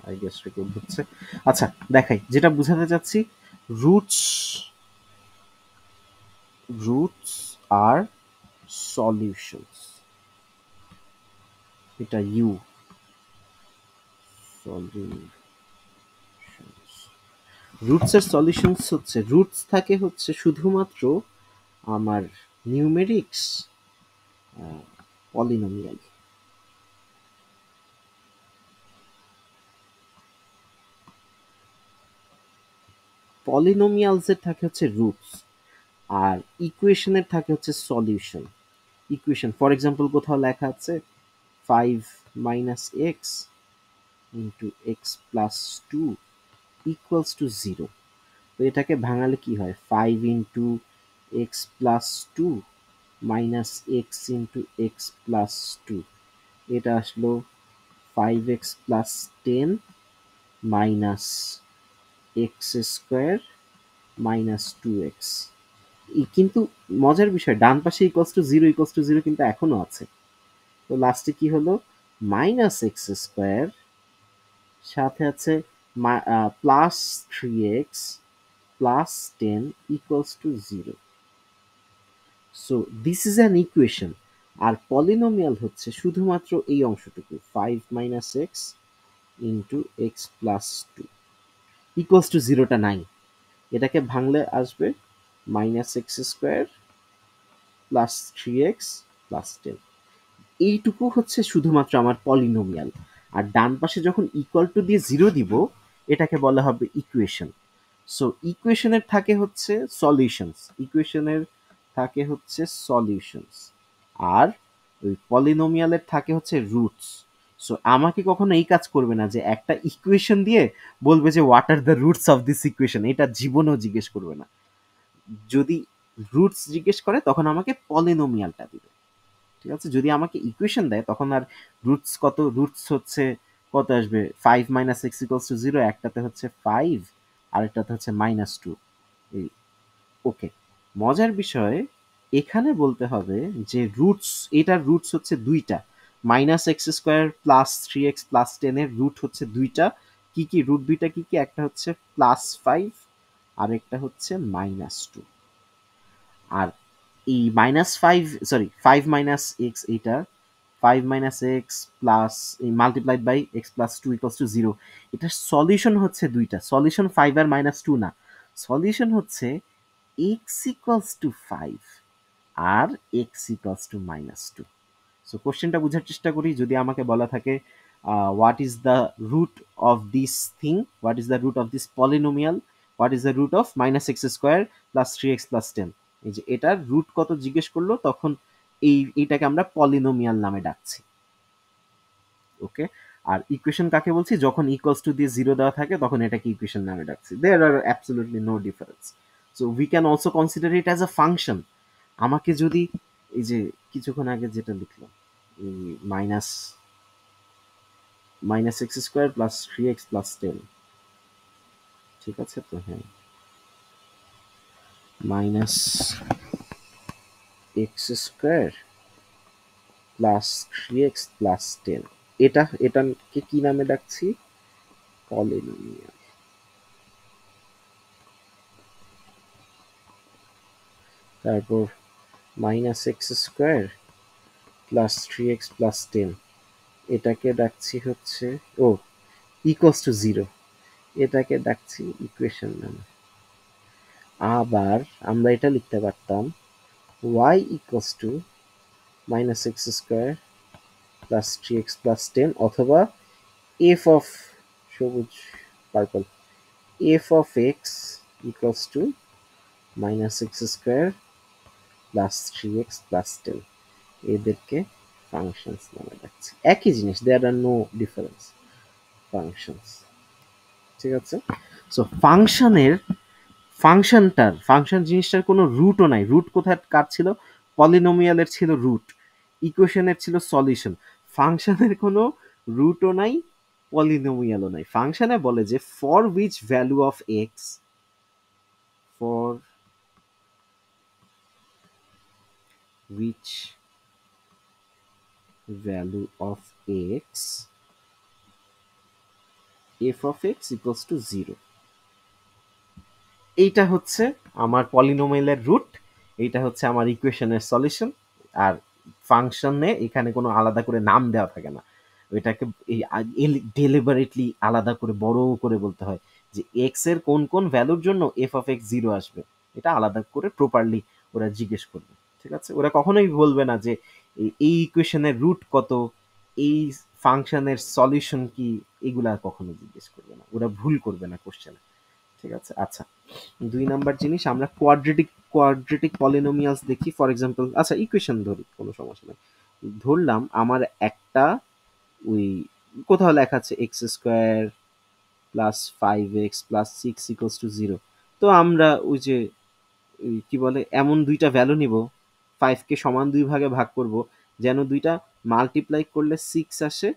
I guess record হচ্ছে। আচ্ছা দেখাই, যেটা বুঝাতে চাচ্ছি, রুটস রুটস আর সলিউশনস, এটা ইউ সলিউশনস। রুটস এর সলিউশনস হচ্ছে, রুটস থাকে হচ্ছে শুধুমাত্র আমার নিউমেরিক্স, পলিনোমিয়াল। পলিনোমিয়ালসের থাকে হচ্ছে রুটস, আর ইকুয়েশনের থাকে হচ্ছে সলিউশন। ইকুয়েশন ফর এক্সাম্পল কোথাও লেখা আছে 5 - x into x plus two equals to zero. তো এটাকে ভাঙালে কি হয়, 5 × x+2 -x x+2, এটা আসলো 5x+10 -x² -2x। কিন্তু মজার বিষয়, ডান পাশে ইকুয়ালস টু জিরো কিন্তু এখনো আছে। তো লাস্টে কি হলো, -x² সাথে আছে +3x+10 equals to zero. So this is an equation. আর পলিনোমিয়াল হচ্ছে শুধুমাত্র এই অংশটুকু, 5 - x into x plus two equals to জিরোটা নাই। এটাকে ভাঙলে আসবে -x² +3x+10। এইটুকু হচ্ছে শুধুমাত্র আমার পলিনোমিয়াল। আর ডান পাশে যখন ইকুয়াল টু দিয়ে জিরো দিব, এটাকে বলা হবে ইকুয়েশন। সো ইকুয়েশনের থাকে হচ্ছে সলিউশনস, ইকুয়েশনের থাকে হচ্ছে সলিউশনস, আর ওই পলিনোমিয়ালের থাকে হচ্ছে রুটস। সো আমাকে কখনো এই কাজ করবে না যে একটা ইকুয়েশন দিয়ে বলবে যে what are the roots of this equation, এটা জীবনেও জিজ্ঞেস করবে না। যদি রুটস জিজ্ঞেস করে তখন আমাকে পলিনোমিয়ালটা দিবে। ঠিক আছে, যদি আমাকে ইকুয়েশন দেয় তখন আর রুটস কত, রুটস হচ্ছে কত আসবে, 5 - x=0, একটাতে হচ্ছে 5 আরেকটাতে হচ্ছে -2। এই ওকে, মজার বিষয় এখানে বলতে হবে যে রুটস, এটার রুটস হচ্ছে দুইটা, -x² +3x+10 এর রুট হচ্ছে দুইটা। কি কি রুট, দুইটা কি কি, একটা হচ্ছে +5 আর একটা হচ্ছে -2। আর এই -5 এইটা 5 - x plus multiplied by x+2 = 0, এটার সলিউশন হচ্ছে দুইটা, সলিউশন 5 আর -2 না, সলিউশন হচ্ছে x=5 আর x=-2। সো কোশ্চেনটা বোঝার চেষ্টা করি, যদি আমাকে বলা থাকে what is the root of this thing, what is the root of this polynomial, what is the root of -x² +3x+10, এই যে এটার রুট কত জিজ্ঞেস করলো, তখন এইটাকে আমরা পলিনোমিয়াল নামে ডাকছি। ওকে, আর ইকুয়েশন কাকে বলছি, যখন ইকুয়ালস টু দিয়ে জিরো দেওয়া থাকে তখন এটাকে ইকুয়েশন নামে ডাকছি। There are absolutely no difference. So we can also consider it as a function. আমাকে যদি এই যে কিছুক্ষণ আগে যেটা লিখলাম, এই -x² +3x+10, ঠিক আছে তো, হ্যাঁ, -x² +3x+10, এটাকে কি নামে ডাকছি, পলিনোমিয়াল। তারপর -x² +3x+10, এটাকে ডাকছি হচ্ছে, ও, ইকুয়ালস টু জিরো, এটাকে ডাকছি ইকুয়েশন নামে। আবার আমরা এটা লিখতে পারতাম y -x² +3x+10, অথবা f অফ সবুজ purple, f of x =-x² +3x+10, এদেরকে ফাংশনস নামে ডাকছি। একই জিনিস, দেয়ার আর নো ডিফারেন্স, ফাংশনস। ঠিক আছে, সো ফাংশন জিনিসটার কোনো রুটও নাই। রুট কোথায় কার ছিল, পলিনোমিয়ালের ছিল রুট, ইকুয়েশনের ছিল সলিউশন। ফাংশনের কোনো রুটও নাই, পলিনোমিয়ালও নাই। ফাংশনে বলে যে for which value of x, for which value of x F of x equals to 0। এইটা হচ্ছে আমার পলিনোমিয়ালের রুট, এইটা হচ্ছে আমার ইকুয়েশনের সলিউশন। আর ফাংশনে এখানে কোনো আলাদা করে নাম দেওয়া থাকে না, এটাকে ডেলিবারেটলি আলাদা করে বড় করে বলতে হয় যে এক্স এর কোন কোন ভ্যালুর জন্য এফ অফ এক্স 0 আসবে, এটা আলাদা করে প্রপারলি ওরা জিজ্ঞেস করবে। ঠিক আছে, ওরা কখনোই বলবে না যে এই ইকুয়েশনের রুট কত, এই ফাংশনের সলিউশন কি, এগুলা কখনো জিজ্ঞেস করবে না, ওরা ভুল করবে না কোশ্চেনে। ঠিক আছে, আচ্ছা 2 নাম্বার জিনিস, আমরা কোয়াড্রেটিক পলিনোমিয়ালস দেখি। ফর এক্সাম্পল, আচ্ছা ইকুয়েশন ধরি, কোনো সমস্যা নেই। ধরলাম আমার একটা ওই কোথাও লেখা আছে x square plus 5x plus 6 equals to 0। তো আমরা ওই যে কি বলে এমন দুইটা ভ্যালু নিব, 5 কে সমান 2 ভাগে ভাগ করব, যেন দুইটা মাল্টিপ্লাই করলে 6 আসে,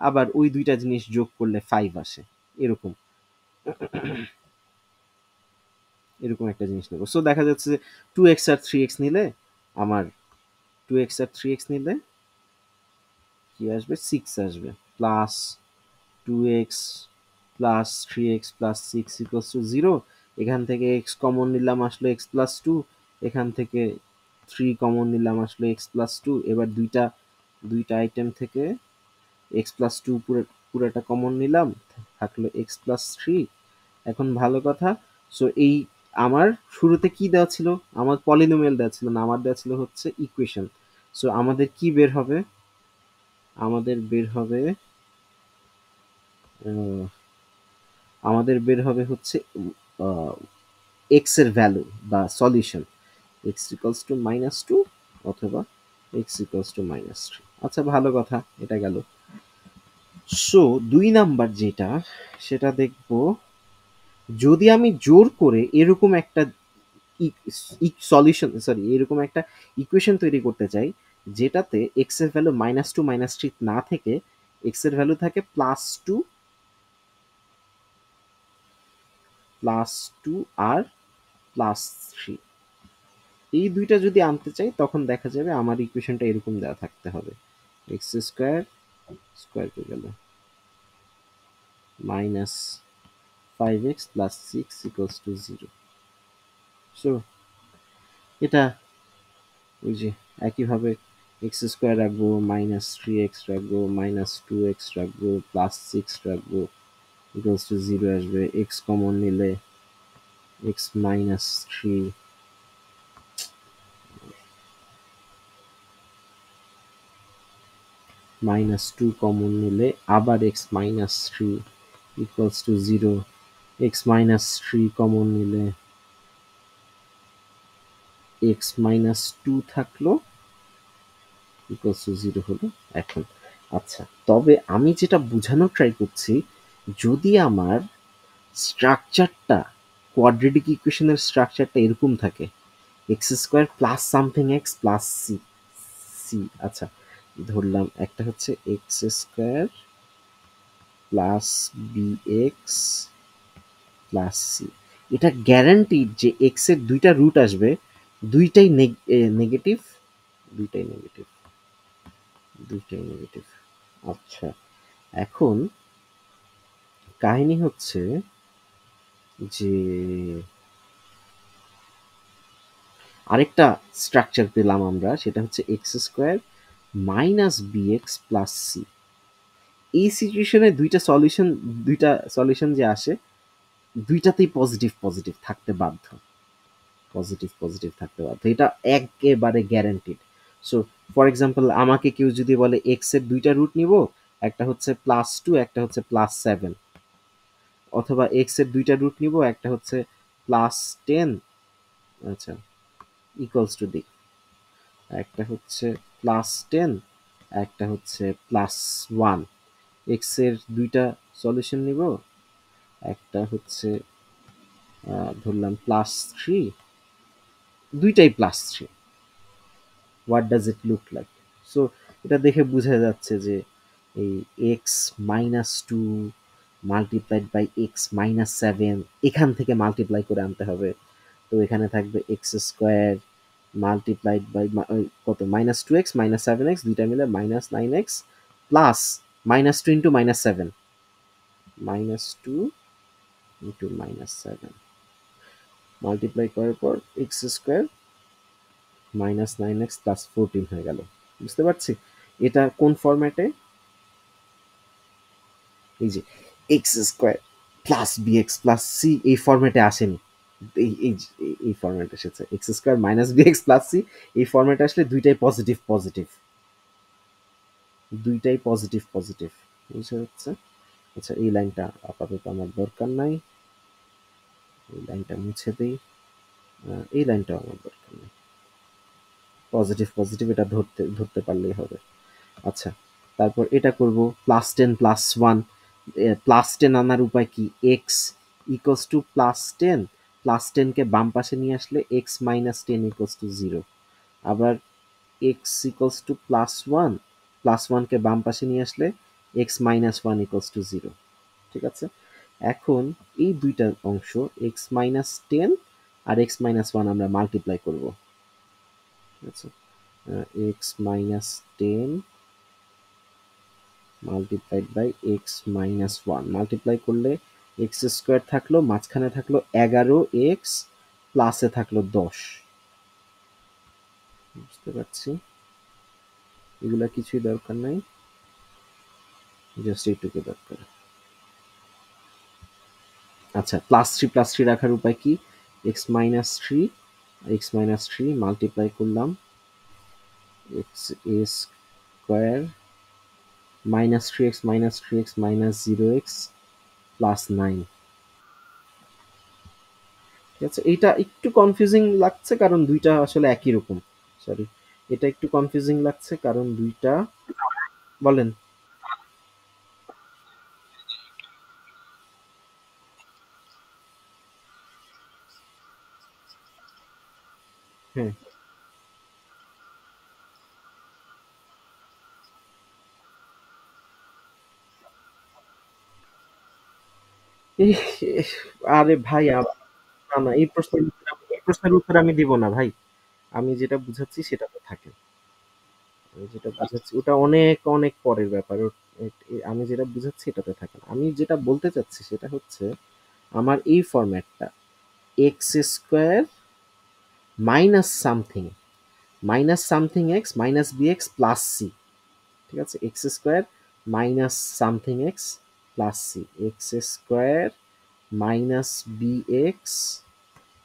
আবার ওই দুইটা জিনিস যোগ করলে 5 আসে, এরকম এরকম একটা জিনিস নেব। সো দেখা যাচ্ছে যে 2x আর 3x নিলে আমার 2x আর 3x নিলে কি আসবে, 6 আসবে, plus 2x plus 3x plus 6 equals to 0। এখান থেকে x কমন নিলাম, আসলো x প্লাস 2। এখান থেকে 3 কমন নিলাম, আসলো x প্লাস 2। এবার দুইটা দুইটা আইটেম থেকে x প্লাস 2 পুরোটা কমন নিলাম, থাকলো x প্লাস 3। এখন ভালো কথা, সো এই আমার শুরুতে কি দেওয়া ছিল, আমার পলিনোমিয়াল দেওয়া ছিল না, আমার দেওয়া ছিল হচ্ছে ইকুয়েশন। সো আমাদের কি বের হবে, আমাদের বের হবে আহ, আমাদের বের হবে হচ্ছে এক্স এর ভ্যালু বা সলিউশন, এক্স ইকুয়ালস টু -2 অথবা এক্স ইকুয়ালস টু -3। আচ্ছা ভালো কথা, এটা গেল। সো 2 নাম্বার যেটা, সেটা দেখবো যদি আমি জোর করে এরকম একটা সলিউশন, সরি, এরকম একটা ইকুয়েশন তৈরি করতে চাই যেটাতে এক্স এর ভ্যালু -2 -3 না থেকে এক্স এর ভ্যালু থাকে +2 +2 আর +3, এই দুইটা যদি আনতে চাই তখন দেখা যাবে আমার ইকুয়েশনটা এরকম দেওয়া থাকতে হবে, এক্স স্কোয়ার স্কোয়ার হয়ে গেল -5x plus 6 equals to 0। So এটা ওই যে একইভাবে এক্স স্কোয়ার রাখবো, -3x রাখবো, -2x রাখবো, +6 রাখবো, ইকুয়ালস টু 0 আসবে। এক্স কমন নিলে এক্স -3, -2 কমন নিলে আবার x -3 equals to 0। X -3 common নিলে এক্স -2 থাকলো, ইকুয়ালস টু 0 হলো এখন। আচ্ছা, তবে আমি যেটা বোঝানোর ট্রাই করছি, যদি আমার স্ট্রাকচারটা, কোয়াড্রেটিক ইকুয়েশনের স্ট্রাকচারটা এরকম থাকে, x square plus something x plus c c আচ্ছা ধরলাম একটা হচ্ছে x square plus b x plus c, এটা গ্যারান্টিড যে এক্স এর দুইটা রুট আসবে, দুইটাই নেগেটিভ, দুইটাই নেগেটিভ, দুইটাই নেগেটিভ। আচ্ছা, এখন কাহিনী হচ্ছে যে আরেকটা স্ট্রাকচার পেলাম আমরা, সেটা হচ্ছে x square minus b x plus c. এই সিচুয়েশনে দুইটা সলিউশন যে আসে, দুইটাতেই পজিটিভ পজিটিভ থাকতে বাধ্য, পজিটিভ পজিটিভ থাকতে বাধ্য, এটা একেবারে গ্যারান্টিড। সো ফর এক্সাম্পল, আমাকে কেউ যদি বলে এক্স এর দুইটা রুট নিব, একটা হচ্ছে +2, একটা হচ্ছে +7, অথবা এক্স এর দুইটা রুট নিব, একটা হচ্ছে +10, আচ্ছা ইকুয়ালস টু দিই, একটা হচ্ছে +10, একটা হচ্ছে +1। এক্স এর দুইটা সলিউশন নিব, একটা হচ্ছে ধরলাম +3, দুইটাই +3। What does it look like? So এটা দেখে বোঝা যাচ্ছে যে এই এক্স -2 মাল্টিপ্লাইড বাই এক্স -7, এখান থেকে মাল্টিপ্লাই করে আনতে হবে। তো এখানে থাকবে এক্স স্কোয়ার মাল্টিপ্লাইড বাই কত, -2x -7x, দুইটা মিলে -9x plus -2 into -7, -2 into -7 multiply করার পর এক্স স্কোয়ার -9x প্লাস 14 হয়ে গেল। বুঝতে পারছি এটা কোন ফরম্যাটে? এই যে x square plus b x plus c এই ফরম্যাটে আসেনি। এই ফরম্যাটে এসেছে x square minus b x plus c. এই ফরম্যাটে আসলে দুইটাই পজিটিভ পজিটিভ, দুইটাই পজিটিভ পজিটিভ। বুঝতে হচ্ছে? আচ্ছা এই লাইনটা আপাতত আমার দরকার নাই, এই লাইনটা মুছে দিই। এই লাইনটাও আমার দরকার নেই, পজিটিভ পজিটিভ এটা ধরতে ধরতে পারলেই হবে। আচ্ছা তারপর এটা করব +10 +1, +10 আনার উপায় কি? এক্স ইকুয়ালস টু +10, +10কে বাম পাশে নিয়ে আসলে এক্স -10 ইকুয়ালস টু 0। আবার এক্স ইকুয়ালস টু +1, +1কে বাম পাশে নিয়ে আসলে এক্স -1 ইকুয়ালস টু 0। ঠিক আছে, এখন এই দুইটা অংশ এক্স -10 আর এক্স -1 আমরা মাল্টিপ্লাই করব। আচ্ছা x -10 multiplied by x -1 multiply করলে এক্স স্কোয়ার থাকলো, মাঝখানে থাকলো 11x, প্লাসে থাকলো 10। বুঝতে পারছি এগুলা কিছুই দরকার নাই, জাস্ট এইটুকু দরকার। আচ্ছা +3 রাখার উপায় কি? x-3 মাল্টিপ্লাই করলাম এক্স এ স্কোয়ার -3x -0x প্লাস 9। ঠিক আছে, এইটা একটু কনফিউজিং লাগছে কারণ দুইটা আসলে একই রকম। সরি, এটা একটু কনফিউজিং লাগছে কারণ দুইটা, বলেন। হ্যাঁ এই আরে ভাই না না এই প্রশ্নের উত্তর আমি দিব না ভাই। আমি যেটা বুঝাচ্ছি সেটা তো থাকে, আমি যেটা বুঝাচ্ছি ওটা অনেক অনেক পরের ব্যাপার। আমি যেটা বুঝাচ্ছি এটাতে থাকে না। আমি যেটা বলতে চাচ্ছি সেটা হচ্ছে আমার এই ফরম্যাটটা x square minus something x minus b x plus c. ঠিক আছে, x square minus something x plus c, x square minus b x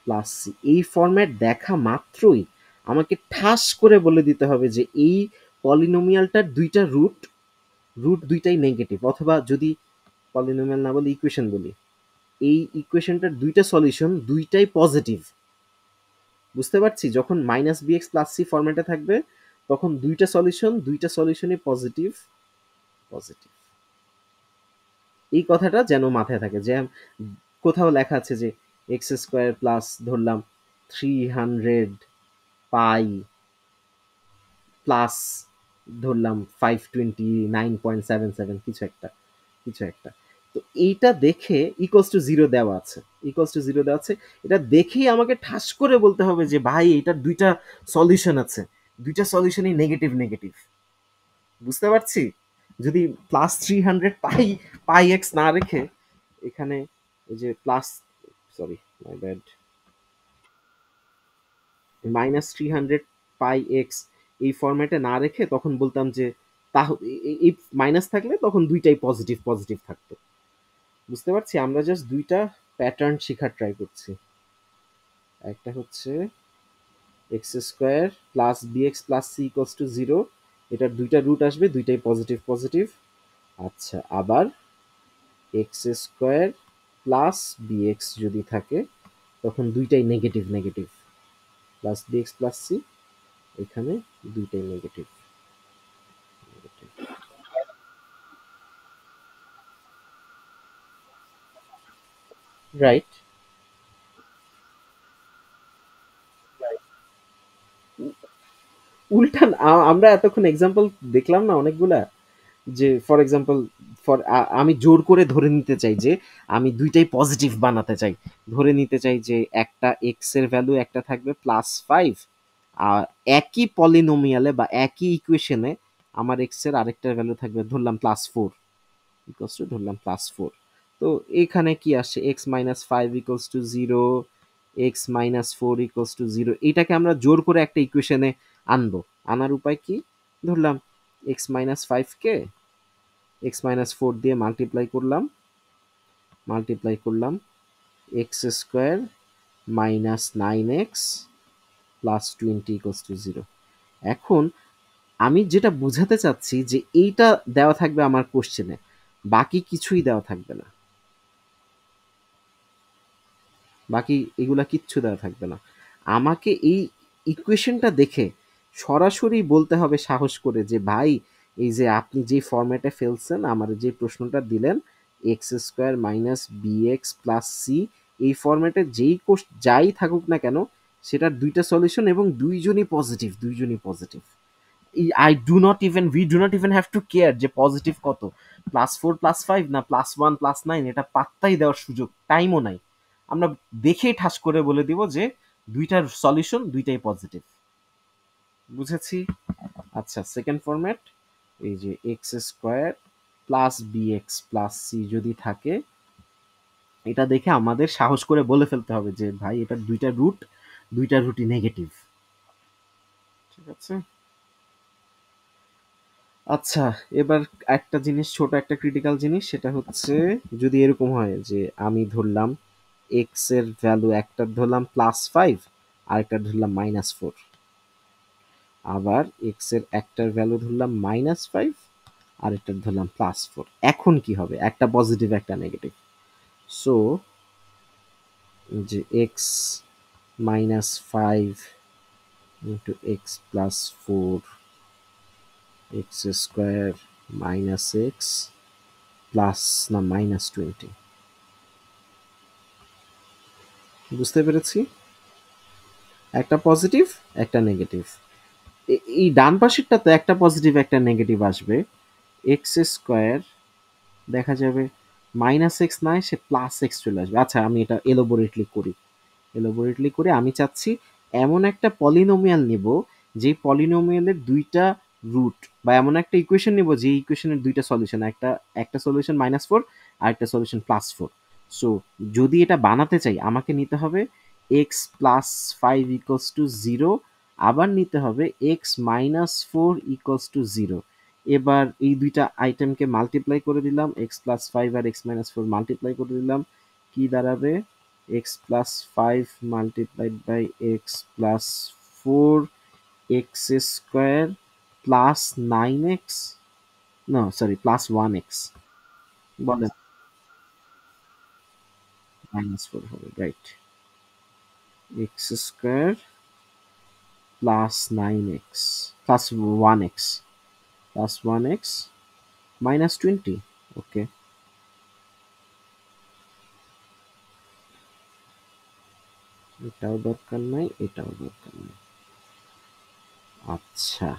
plus c. এই ফরম্যাট দেখা মাত্রই আমাকে ঠাস করে বলে দিতে হবে যে এই পলিনোমিয়ালটার দুইটা রুট, দুইটাই নেগেটিভ, অথবা যদি পলিনোমিয়াল না বলে ইকুয়েশন বলি, এই ইকুয়েশনটার দুইটা সলিউশন দুইটাই পজিটিভ। বুঝতে পারছি, যখন minus b x plus c ফরম্যাটে থাকবে তখন দুইটা সলিউশনই পজিটিভ পজিটিভ। এই কথাটা যেন মাথায় থাকে যে কোথাও লেখা আছে যে এক্স স্কোয়ার প্লাস ধরলাম 300 পাই প্লাস ধরলাম 529.77 কিছু একটা। তো এইটা দেখে ইকুয়ালস টু জিরো দেওয়া আছে, এটা দেখেই আমাকে ঠাস করে বলতে হবে যে ভাই এটার দুইটা সলিউশন আছে, দুইটা সলিউশনই নেগেটিভ নেগেটিভ। বুঝতে পারছি, যদি +300 পাই এক্স না রেখে এখানে এই যে plus, sorry my bad, -300 pi x এই ফরম্যাটে না রেখে তখন বলতাম যে এই মাইনাস থাকলে তখন দুইটাই পজিটিভ পজিটিভ থাকতো। বুঝতে পারছি, আমরা জাস্ট দুইটা প্যাটার্ন শেখার ট্রাই করছি। একটা হচ্ছে x square plus b x plus c equals to 0, এটার দুইটা রুট আসবে, দুইটাই পজিটিভ পজিটিভ। আচ্ছা আবার এক্স স্কোয়ার প্লাস বিএক্স যদি থাকে তখন দুইটাই negative negative, plus b x plus c এখানে দুইটাই নেগেটিভ। রাইট, উল্টা আমরা এতক্ষণ এক্সাম্পল দেখলাম না অনেকগুলা, যে ফর এক্সাম্পল আমি জোর করে ধরে নিতে চাই যে আমি দুইটাই পজিটিভ বানাতে চাই, ধরে নিতে চাই যে একটা এক্স এর ভ্যালু একটা থাকবে +5, আর একই পলিনোমিয়ালে বা একই ইকুয়েশনে আমার এক্স এর আরেকটার ভ্যালু থাকবে ধরলাম +4, ধরলাম +4। তো এখানে কি আসছে, x minus five equals to zero, x minus four equals to zero. এটাকে আমরা জোর করে একটা ইকুয়েশনে আনবো। আনার উপায় কি? ধরলাম এক্স মাইনাস ফাইভকে এক্স মাইনাস ফোর দিয়ে মাল্টিপ্লাই করলাম x square minus nine x plus twenty equals to zero. এখন আমি যেটা বোঝাতে চাচ্ছি যে এইটা দেওয়া থাকবে আমার কোশ্চেনে, বাকি কিছুই দেওয়া থাকবে না, বাকি এগুলা কিচ্ছু দেওয়া থাকবে না। আমাকে এই ইকুয়েশনটা দেখে সরাসরি বলতে হবে সাহস করে যে ভাই, এই যে আপনি যে ফরম্যাটে ফেলছেন, আমার যে প্রশ্নটা দিলেন x square minus b x plus c, এই ফরম্যাটে যাই থাকুক না কেন, সেটার দুইটা সলিউশন এবং দুইজনই positive. We do not even have to care যে পজিটিভ কত, প্লাস ফোর প্লাস ফাইভ না প্লাস ওয়ান প্লাস নাইন, এটা পাত্তাই দেওয়ার সুযোগ টাইমও নাই। আমরা দেখেই ঠাস করে বলে দিব যে দুইটার সলিউশন দুইটাই পজিটিভ। বুঝেছি? আচ্ছা, সেকেন্ড ফরম্যাট, এই যে x square plus b x plus c যদি থাকে, এটা দেখে আমাদের সাহস করে বলে ফেলতে হবে যে ভাই এটা দুইটা রুটই নেগেটিভ। ঠিক আছে? আচ্ছা, এবার একটা জিনিস, ছোট একটা ক্রিটিক্যাল জিনিস, সেটা হচ্ছে যদি এরকম হয় যে আমি ধরলাম এক্স এর ভ্যালু একটা ধরলাম প্লাস ফাইভ আর একটা ধরলাম মাইনাস ফোর, আবার এক্স এর একটার ভ্যালু ধরলাম মাইনাস ফাইভ আর একটা ধরলাম প্লাস ফোর। এখন কি হবে? একটা পজিটিভ একটা নেগেটিভ। সো যে x minus five into x plus four x square minus x plus না মাইনাস টোয়েন্টি। বুঝতে পেরেছি? একটা পজিটিভ একটা নেগেটিভ। এই ডান পাশেরটা তো একটা পজিটিভ একটা নেগেটিভ আসবে। এক্স স্কোয়ার দেখা যাবে মাইনাস এক্স না এসে প্লাস এক্স চলে আসবে। আচ্ছা, আমি এটা এলোবোরেটলি করে আমি চাচ্ছি এমন একটা পলিনোমিয়াল নিব যে পলিনোমিয়ালের দুইটা রুট, বা এমন একটা ইকুয়েশন নিব যে ইকুয়েশনের দুইটা সলিউশন, একটা সলিউশন মাইনাস ফোর আর একটা সলিউশন প্লাস ফোর। সো যদি এটা বানাতে চাই আমাকে নিতে হবে x plus five equals to zero, আবার নিতে হবে x minus four equals to zero. এবার এই দুইটা আইটেমকে মাল্টিপ্লাই করে দিলাম, এক্স প্লাস ফাইভ আর এক্স মাইনাস ফোর মাল্টিপ্লাই করে দিলাম, কি দাঁড়াবে x plus 5 multiplied by x plus 4 x square plus 9x, no sorry plus 1x, বলেন মাইনাস ফোর হবে, right. x square plus 9x plus 1x plus 1x minus 20, ওকে। এটাও দরকার নাই, এটাও দরকার নাই। আচ্ছা,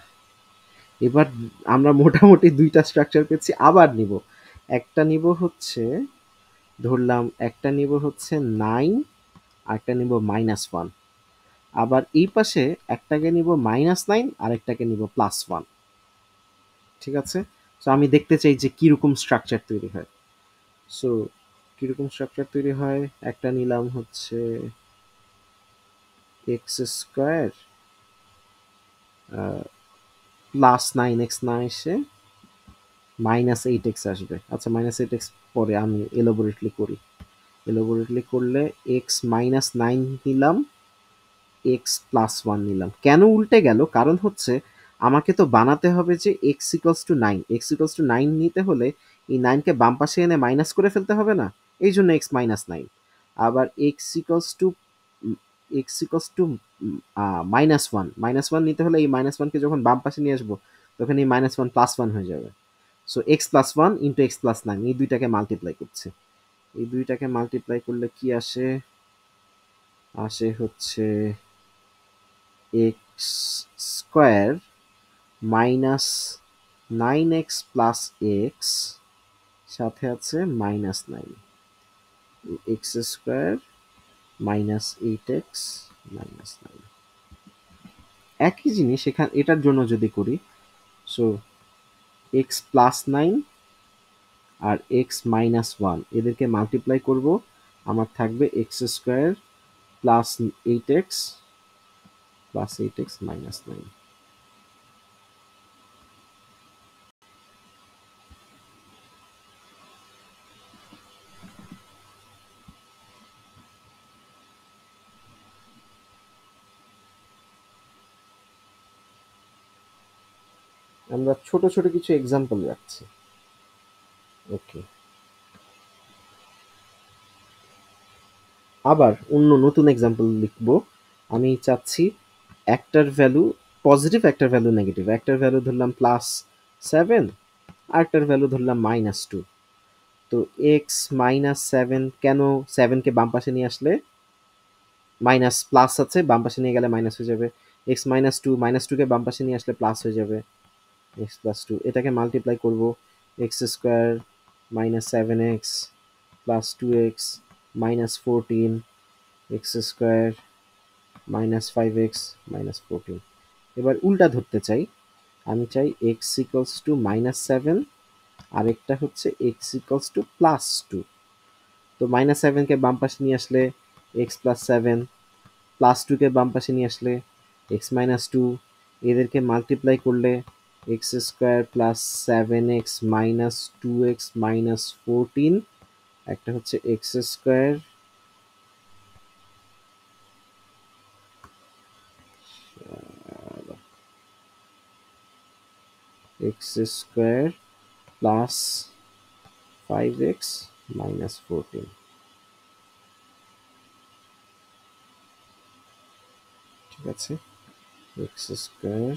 এবার আমরা মোটামুটি দুইটা স্ট্রাকচার পেয়েছি। আবার নিব, একটা নিব হচ্ছে ধরলাম একটা নিব হচ্ছে নাইন আর একটা নিব মাইনাস ওয়ান, আবার এই পাশে একটাকে নিব মাইনাস নাইন আর একটাকে নিব প্লাস ওয়ান। ঠিক আছে? সো আমি দেখতে চাই যে কিরকম স্ট্রাকচার তৈরি হয়। সো কিরকম স্ট্রাকচার তৈরি হয়, একটা নিলাম হচ্ছে x square plus nine x না এসে মাইনাস এইট এক্স আসবে। আচ্ছা, মাইনাস এইট এক্স পরে আমি এলোবোরেটলি করলে এক্স মাইনাস নাইন নিলাম, এক্স প্লাস ওয়ান নিলাম। কেন উল্টে গেল? কারণ হচ্ছে আমাকে তো বানাতে হবে যে x equals to nine, x equals to nine নিতে হলে এই নাইনকে বাম পাশে এনে মাইনাস করে ফেলতে হবে না? এই জন্য এক্স মাইনাস নাইন। আবার x equals to minus one নিতে হলে এই মাইনাস ওয়ানকে যখন বাম পাশে নিয়ে আসবো তখন এই মাইনাস ওয়ান প্লাস ওয়ান হয়ে যাবে। So x plus one into x plus nine, এই দুইটাকে মাল্টিপ্লাই করছে। এই দুইটাকে মাল্টিপ্লাই করলে কি আসে? আসে হচ্ছে x square minus nine x plus x, সাথে আছে minus nine, x square minus eight x minus nine. একই জিনিস এটার জন্য যদি করি, সো এক্স প্লাস নাইন আর এক্স মাইনাস ওয়ান এদেরকে মাল্টিপ্লাই করব, আমার থাকবে x square plus eight x minus nine. আমরা ছোট ছোট কিছু এক্সাম্পল রাখছি। ওকে, আবার অন্য নতুন এক্সাম্পল লিখব। আমি চাচ্ছি একটার ভ্যালু পজিটিভ, একটার ভ্যালু নেগেটিভ। একটার ভ্যালু ধরলাম +7, আরেকটার ভ্যালু ধরলাম -2। তো এক্স -7, কেন 7কে বাম পাশে নিয়ে আসলে মাইনাস, প্লাস আছে বাম পাশে নিয়ে গেলে মাইনাস হয়ে যাবে। এক্স -2 কে বাম পাশে নিয়ে আসলে প্লাস হয়ে যাবে, x+2। এটাকে মাল্টিপ্লাই করব, x square -7x +2x -14, x square -5x -14। এবার উল্টা ধরতে চাই, আমি চাই এক্স ইকুয়ালস টু -7, আরেকটা হচ্ছে এক্স ইকুয়ালস টু +2। তো -7কে বাম পাশে নিয়ে আসলে x+7, +2কে বাম পাশে নিয়ে আসলে x-2, এদেরকে মাল্টিপ্লাই করলে এক্স স্কোয়ার +7x -2x -14, একটা হচ্ছে x square x square +5x -14। ঠিক আছে, এক্স স্কোয়ার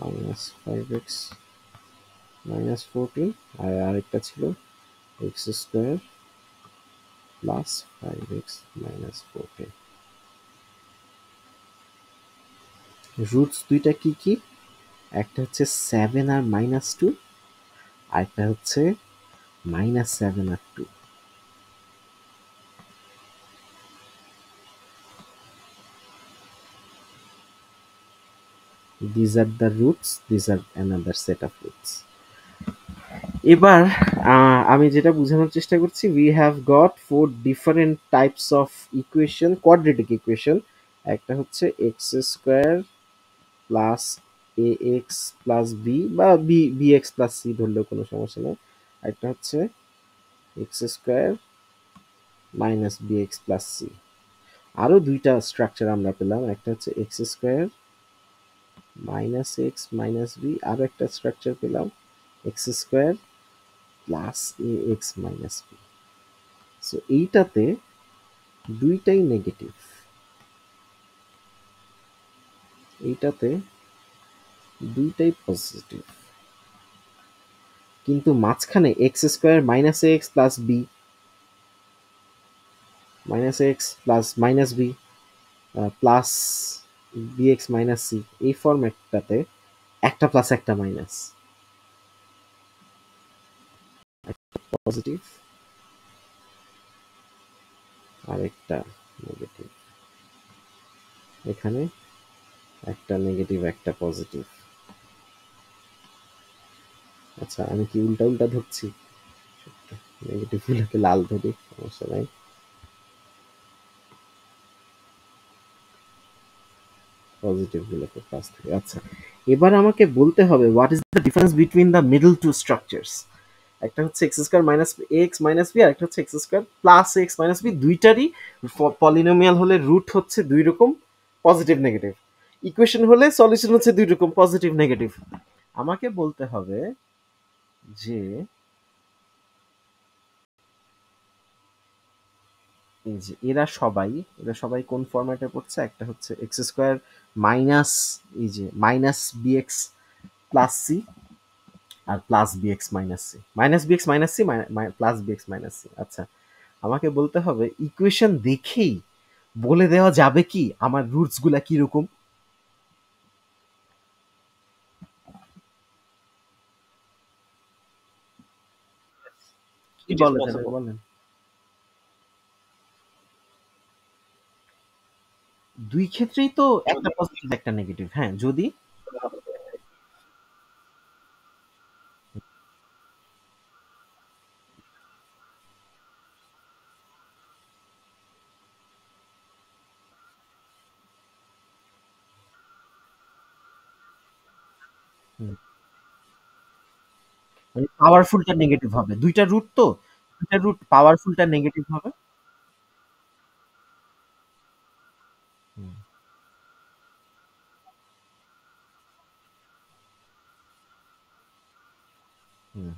-5x -14, আর আরেকটা ছিল এক্স স্কোয়ার +5x -14। রুটস দুইটা কি কি? একটা হচ্ছে 7 আর -2, আরেকটা হচ্ছে -7 আর 2। These are the roots, these are another set of roots. এবার আমি যেটা বোঝানোর চেষ্টা করছি, we have got 4 different types of equation, quadratic equation। একটা হচ্ছে x square plus ax plus b, বা bx প্লাস c ধরলেও কোনো সমস্যা নেই। একটা হচ্ছে x square minus bx plus c। আরও দুইটা স্ট্রাকচার আমরা পেলাম, একটা হচ্ছে x square minus x minus b, আরও একটা স্ট্রাকচার পেলাম x square plus a x minus b. So এইটাতে দুইটাই নেগেটিভ, এইটাতে দুইটাই পজিটিভ, কিন্তু মাঝখানে x square minus a x plus b minus x plus minus B plus b x minus c, এই ফরম্যাটটাতে একটা প্লাস একটা মাইনাস, পজিটিভ আর একটা নেগেটিভ, এখানে একটা নেগেটিভ একটা পজিটিভ। আচ্ছা, আমি কি উল্টা উল্টা ধরছি? নেগেটিভ গুলোকে লাল ধরি, সমস্যা নাই। পজিটিভ গুলোকে প্লাস ধরি। আচ্ছা, এবার আমাকে বলতে হবে what is the difference between the middle two structures. একটা হচ্ছে x square minus x minus b, আর একটা হচ্ছে x square plus x minus b. দুইটারই পলিনোমিয়াল হলে রুট হচ্ছে দুই রকম, পজিটিভ নেগেটিভ। ইকুয়েশন হলে সলিউশন হচ্ছে দুই রকম, পজিটিভ নেগেটিভ। আমাকে বলতে হবে যে এই যে এরা সবাই কোন ফরম্যাটে পড়ছে। একটা হচ্ছে এক্স স্কোয়ার মাইনাস, এই যে মাইনাস বিএক্স প্লাস সি, আর plus b x minus c, minus b x minus c plus b x minus c. আচ্ছা, আমাকে বলতে হবে ইকুয়েশন দেখেই বলে দেওয়া যাবে কি আমার রুটস গুলা কিরকম? কি বলে দেবে বলেন? দুই ক্ষেত্রেই তো একটা পজিটিভ একটা নেগেটিভ। হ্যাঁ, যদি হুম। মানে পাওয়ারফুলটা নেগেটিভ হবে। ২ টা রুট তো, ২ টা রুট পাওয়ারফুলটা নেগেটিভ হবে। হুম, হুম।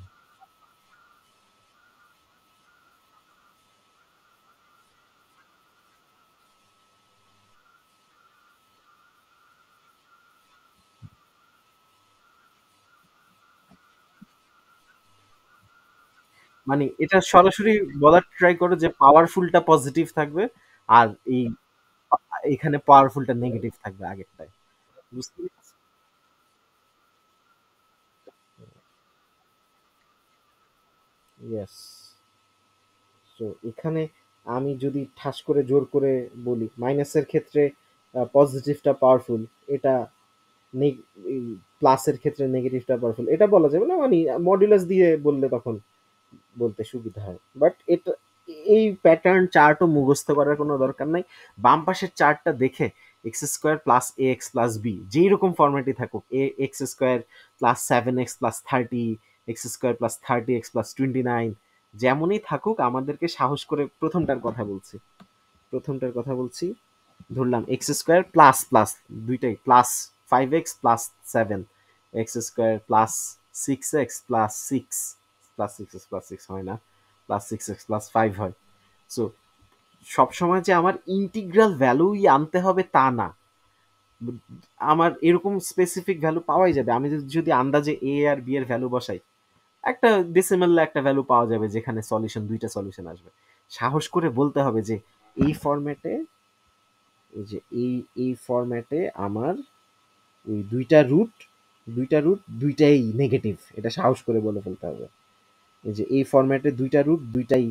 মানে এটা সরাসরি বলার ট্রাই করো যে পাওয়ারফুলটা পজিটিভ থাকবে আর এই পা এখানে পাওয়ারফুলটা নেগেটিভ থাকবে আগেরটায়। বুঝতে পেরেছি? ইয়েস। সো এখানে আমি যদি ঠাস করে জোর করে বলি মাইনাসের ক্ষেত্রে পজিটিভটা পাওয়ারফুল, এটা নেগ- এই প্লাসের ক্ষেত্রে নেগেটিভটা পাওয়ারফুল, এটা বলা যাবে না, মানে মডুলাস দিয়ে বললে তখন বলতে সুবিধা হয়। বাট এটা এই প্যাটার্ন চার্টও মুখস্থ করার কোনো দরকার নাই। বাম পাশের চার্টটা দেখে x square plus a x plus b যেই রকম ফর্মেটই থাকুক, a x square plus 7x plus 30, x square plus 30x plus 29, যেমনই থাকুক আমাদেরকে সাহস করে প্রথমটার কথা বলছি, ধরলাম এক্স স্কোয়ার প্লাস প্লাস দুইটাই plus 5x plus 7, x square plus 6x plus 6, plus 6x plus 6 হয় না, প্লাস 6x প্লাস 5 হয়। সো সবসময় যে আমার ইন্টিগ্রাল ভ্যালুই আনতে হবে তা না, আমার এরকম স্পেসিফিক ভ্যালু পাওয়াই যাবে। আমি যদি আন্দাজে এ আর বি এর ভ্যালু বসাই, একটা ডেসিমাল একটা ভ্যালু পাওয়া যাবে যেখানে দুইটা সলিউশন আসবে। সাহস করে বলতে হবে যে এই ফরম্যাটে, এই যে এই ফরম্যাটে আমার ওই দুইটা রুট দুইটাই নেগেটিভ, এটা সাহস করে বলে ফেলতে হবে। এই যে এই ফরম্যাটে দুইটা রুট দুইটাই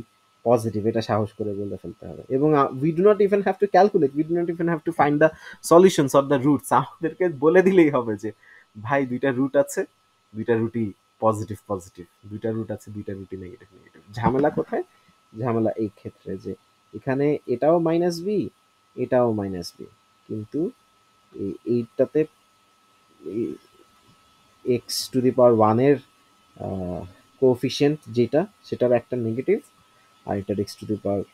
পজিটিভ, এটা সাহস করে বলে ফেলতে হবে। এবং we do not even have to calculate, we do not even have to find the solutions of the roots, আমাদেরকে বলে দিলেই হবে যে ভাই দুইটা রুট আছে, দুইটা রুটই পজিটিভ পজিটিভ, দুইটা রুট আছে, দুইটা রুটই নেগেটিভ নেগেটিভ। ঝামেলা কোথায়? ঝামেলা এই ক্ষেত্রে যে এখানে এটাও মাইনাস বি, এটাও মাইনাস বি, কিন্তু এইটাতে এক্স টু দি পাওয়ার ওয়ানের কোফিসিয়েন্ট যেটা, সেটার একটা নেগেটিভ, আর এটার এক্স টু দি পাওয়ার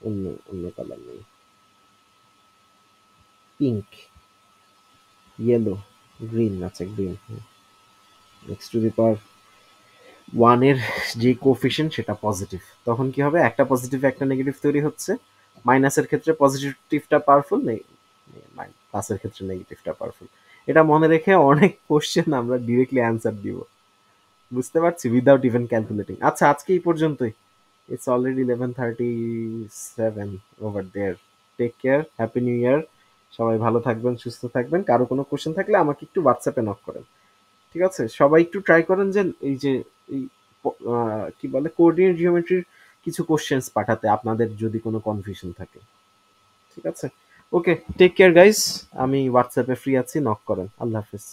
অন্য অন্য কালার নেই, পিঙ্ক, ইয়েলো, গ্রিন, আচ্ছা গ্রিন, এক্স টু দি পাওয়ার ওয়ানের যে কোফিসিয়েন্ট সেটা পজিটিভ, তখন কি হবে, একটা পজিটিভ একটা নেগেটিভ তৈরি হচ্ছে। মাইনাসের ক্ষেত্রে পজিটিভটা পাওয়ারফুল নেই, প্লাসের ক্ষেত্রে নেগেটিভটা পাওয়ারফুল। এটা মনে রেখে অনেক কোশ্চেন আমরা ডিরেক্টলি অ্যান্সার দিব, বুঝতে পারছি, উইদাউট ইভেন ক্যালকুলেটিং। আচ্ছা আজকে এই পর্যন্তই। It's already 11:37 over there. Take care, happy new year. সবাই ভালো থাকবেন, সুস্থ থাকবেন। কারো কোনো কোশ্চেন থাকলে আমাকে একটু হোয়াটসঅ্যাপে নক করেন। ঠিক আছে, সবাই একটু ট্রাই করেন যে এই যে এই কি বলে কোঅর্ডিনেট জিওমেট্রির কিছু কোশ্চেন্স পাঠাতে, আপনাদের যদি কোনো কনফিউশন থাকে। ঠিক আছে, ওকে, টেক কেয়ার গাইস। আমি হোয়াটসঅ্যাপে ফ্রি আছি, নক করেন। আল্লাহ হাফিজ।